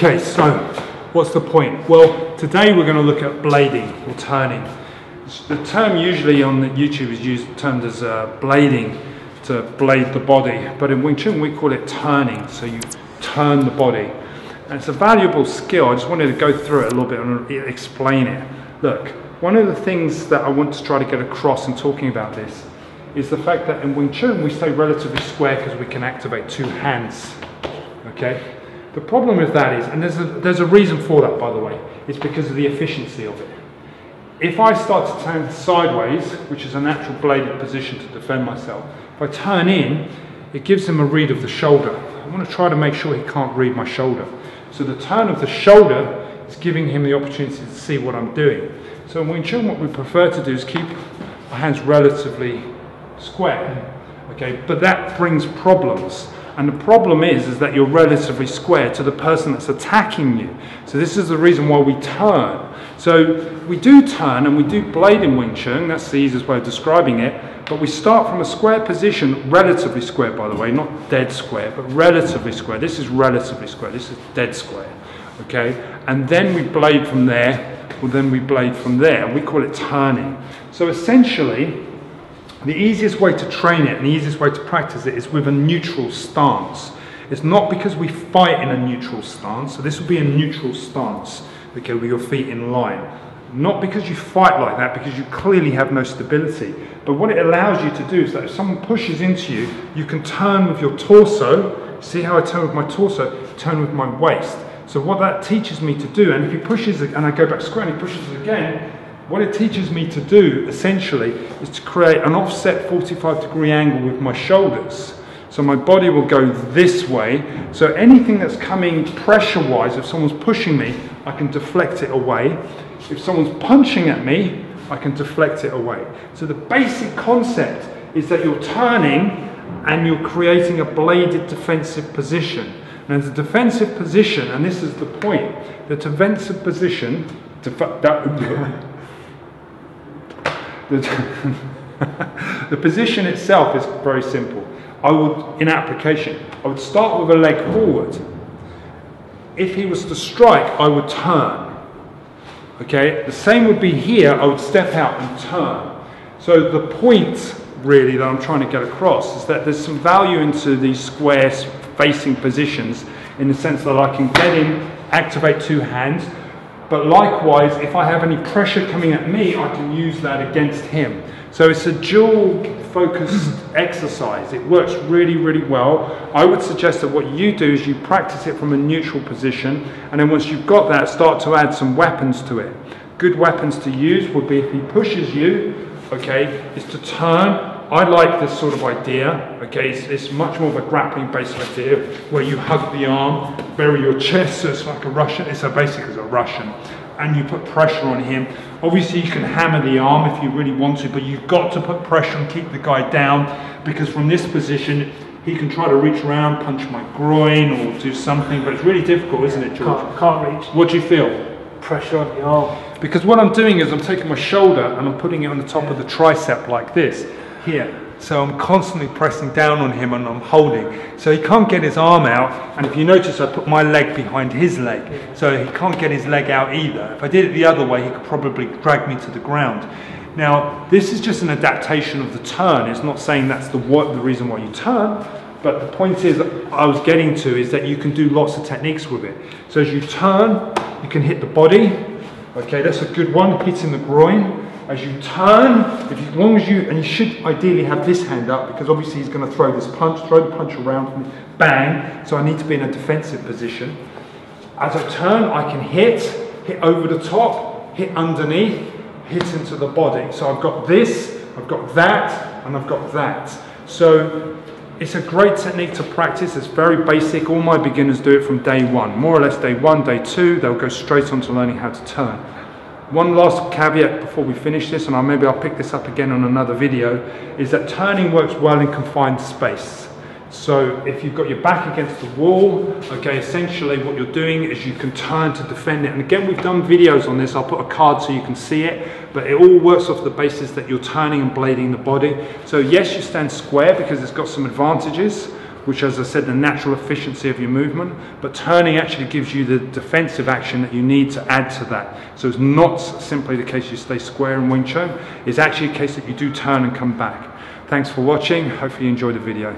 Okay, so what's the point? Well, today we're going to look at blading or turning. The term usually on YouTube is termed as blading, to blade the body, but in Wing Chun we call it turning, so you turn the body. And it's a valuable skill. I just wanted to go through it a little bit and explain it. Look, one of the things that I want to try to get across in talking about this is the fact that in Wing Chun we stay relatively square because we can activate two hands. Okay? The problem with that is, and there's a reason for that, by the way, it's because of the efficiency of it. If I start to turn sideways, which is a natural bladed position to defend myself, if I turn in, it gives him a read of the shoulder. I want to try to make sure he can't read my shoulder. So the turn of the shoulder is giving him the opportunity to see what I'm doing. So in Wing Chun, what we prefer to do is keep our hands relatively square. Okay, but that brings problems. And the problem is that you're relatively square to the person that's attacking you. So this is the reason why we turn. So we do turn and we do blade in Wing Chun, that's the easiest way of describing it, but we start from a square position, relatively square by the way, not dead square, but relatively square. This is relatively square, this is dead square, okay? And then we blade from there, or then we blade from there, and we call it turning. So essentially, the easiest way to train it and the easiest way to practice it is with a neutral stance. It's not because we fight in a neutral stance, so this will be a neutral stance, okay, with your feet in line. Not because you fight like that, because you clearly have no stability, but what it allows you to do is that if someone pushes into you, you can turn with your torso. See how I turn with my torso? Turn with my waist. So what that teaches me to do, and if he pushes and I go back square and he pushes again, what it teaches me to do, essentially, is to create an offset 45-degree angle with my shoulders. So my body will go this way. So anything that's coming pressure-wise, if someone's pushing me, I can deflect it away. If someone's punching at me, I can deflect it away. So the basic concept is that you're turning and you're creating a bladed defensive position. And the defensive position, and this is the point, the defensive position, the position itself is very simple. I would, in application, I would start with a leg forward. If he was to strike, I would turn. Okay, the same would be here. I would step out and turn. So the point, really, that I'm trying to get across is that there's some value into these square facing positions in the sense that I can get in, activate two hands. But likewise, if I have any pressure coming at me, I can use that against him. So it's a dual focused exercise. It works really, really well. I would suggest that what you do is you practice it from a neutral position, and then once you've got that, start to add some weapons to it. Good weapons to use would be if he pushes you, okay, is to turn. I like this sort of idea, okay, it's much more of a grappling based idea where you hug the arm, bury your chest, so it's like a Russian, it's as basic as a Russian, and you put pressure on him. Obviously you can hammer the arm if you really want to, but you've got to put pressure and keep the guy down, because from this position he can try to reach around, punch my groin or do something, but it's really difficult, isn't it, George? Can't reach. What do you feel? Pressure on the arm. Because what I'm doing is I'm taking my shoulder and I'm putting it on the top of the tricep like this. Here, so I'm constantly pressing down on him and I'm holding, so he can't get his arm out. And if you notice, I put my leg behind his leg, so he can't get his leg out either. If I did it the other way, he could probably drag me to the ground. Now this is just an adaptation of the turn. It's not saying that's the reason why you turn, but the point is that I was getting to is that you can do lots of techniques with it. So as you turn, you can hit the body. Okay, that's a good one, hitting the groin. As you turn, as long as and you should ideally have this hand up, because obviously he's going to throw this punch, throw the punch around for me, bang, so I need to be in a defensive position. As I turn, I can hit over the top, hit underneath, hit into the body. So I've got this, I've got that, and I've got that. So it's a great technique to practice. It's very basic. All my beginners do it from day one, more or less day one, day two, they'll go straight on to learning how to turn. One last caveat before we finish this, and maybe I'll pick this up again on another video, is that turning works well in confined space. So if you've got your back against the wall, okay, essentially what you're doing is you can turn to defend it. And again, we've done videos on this. I'll put a card so you can see it, but it all works off the basis that you're turning and blading the body. So yes, you stand square because it's got some advantages, which, as I said, the natural efficiency of your movement, but turning actually gives you the defensive action that you need to add to that. So it's not simply the case you stay square in Wing Chun, it's actually a case that you do turn and come back. Thanks for watching, hopefully you enjoyed the video.